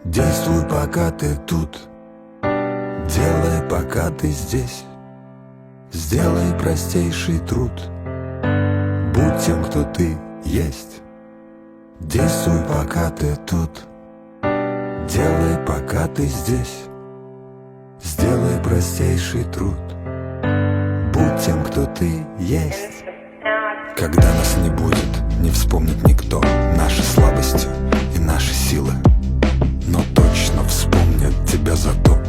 Действуй, пока ты тут, делай, пока ты здесь. Сделай простейший труд, будь тем, кто ты есть. Действуй, пока ты тут, делай, пока ты здесь. Сделай простейший труд, будь тем, кто ты есть. Когда нас не будет, не вспомнит никто наши слабости и наши силы, но точно вспомнят тебя за то,